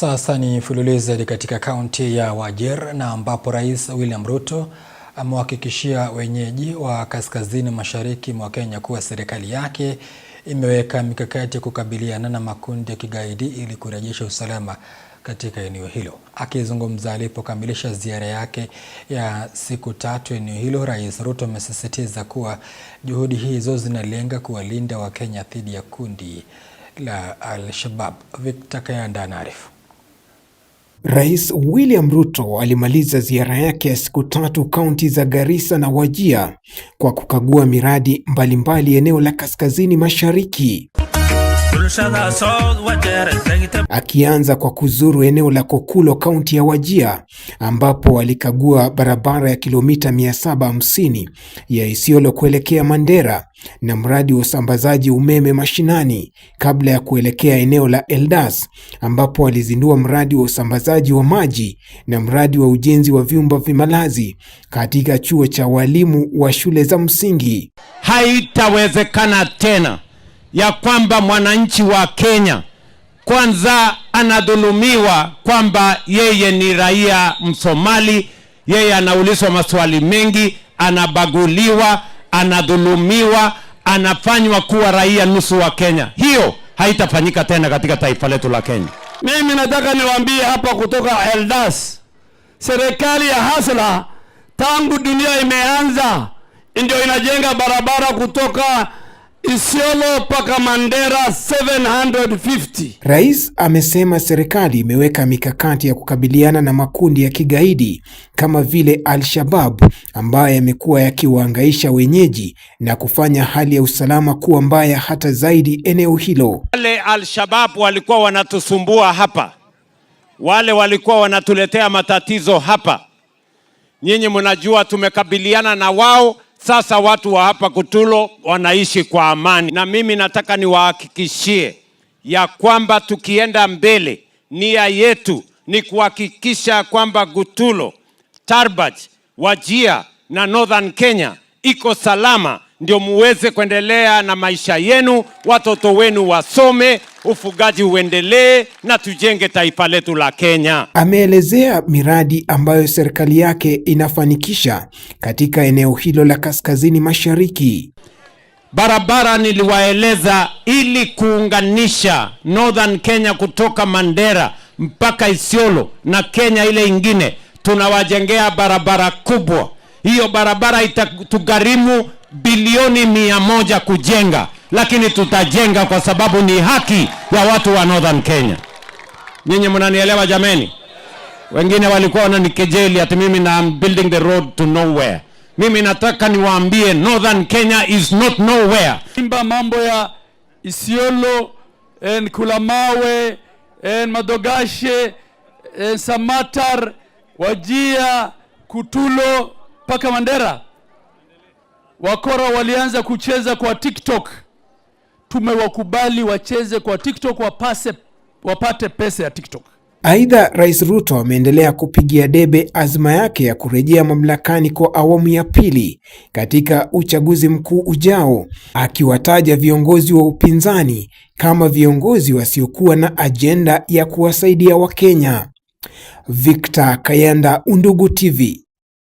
Sasa ni fululizo katika kaunti ya Wajir na ambapo Rais William Ruto amewahakikishia wenyeji wa kaskazini mashariki mwa Kenya kuwa serikali yake imeweka mikakati ya kukabiliana na makundi ya kigaidi ili kurejesha usalama katika eneo hilo. Akizungumza alipokamilisha ziara yake ya siku 3 eneo hilo, Rais Ruto amesisitiza kuwa juhudi hizo zinalenga kuwalinda Wakenya dhidi ya kundi la Al-Shabaab. Victor Kayanda anaarifu. Rais William Ruto alimaliza ziara yake ya siku 3 kaunti za Garissa na Wajir kwa kukagua miradi mbalimbali eneo la kaskazini mashariki. Akianza kwa kuzuru eneo la Kokulo kaunti ya Wajir ambapo alikagua barabara ya kilomita 750 ya Isiolo kuelekea Mandera na mradi wa usambazaji umeme mashinani, kabla ya kuelekea eneo la Eldas ambapo alizindua mradi wa usambazaji wa maji na mradi wa ujenzi wa vyumba vya malazi katika chuo cha walimu wa shule za msingi. Haitawezekana tena ya kwamba mwananchi wa Kenya kwanza anadhulumiwa kwamba yeye ni raia Msomali, yeye anaulizwa maswali mengi, anabaguliwa, anadhulumiwa, anafanywa kuwa raia nusu wa Kenya. Hiyo haitafanyika tena katika taifa letu la Kenya. Mimi nataka niwaambie hapa kutoka Eldas, serikali ya Hasla tangu dunia imeanza ndio inajenga barabara kutoka Isiolo paka Mandera 750. Rais amesema serikali imeweka mikakati ya kukabiliana na makundi ya kigaidi kama vile Al-Shabaab ambaye yamekuwa yakiwahangaisha wenyeji na kufanya hali ya usalama kuwa mbaya hata zaidi eneo hilo. Wale Al-Shabaab walikuwa wanatusumbua hapa, wale walikuwa wanatuletea matatizo hapa. Nyinyi mnajua tumekabiliana na wao. Sasa watu wa hapa Kutulo wanaishi kwa amani, na mimi nataka niwahakikishie ya kwamba tukienda mbele, nia yetu ni kuhakikisha kwamba Kutulo, Tarbaj, Wajir na Northern Kenya iko salama, ndio muweze kuendelea na maisha yenu, watoto wenu wasome, ufugaji uendelee na tujenge taifa letu la Kenya. Ameelezea miradi ambayo serikali yake inafanikisha katika eneo hilo la kaskazini mashariki. Barabara niliwaeleza ili kuunganisha Northern Kenya kutoka Mandera mpaka Isiolo na Kenya ile ingine, tunawajengea barabara kubwa. Hiyo barabara itatugharimu bilioni 100 kujenga, lakini tutajenga kwa sababu ni haki ya watu wa Northern Kenya. Nyinyi mnanielewa jameni? Wengine walikuwa wananikejeli ati mimi na building the road to nowhere. Mimi nataka niwaambie Northern Kenya is not nowhere. Mambo ya Isiolo, Kulamawe, Madogashe, Samatar, Wajir, Kutulo paka Mandera. Wakora walianza kucheza kwa TikTok. Tumewakubali wacheze kwa TikTok, wapate pesa ya TikTok. Aidha, Rais Ruto ameendelea kupigia debe azma yake ya kurejea mamlakani kwa awamu ya pili katika uchaguzi mkuu ujao, akiwataja viongozi wa upinzani kama viongozi wasiokuwa na ajenda ya kuwasaidia Wakenya. Victor Kayanda, Undugu TV.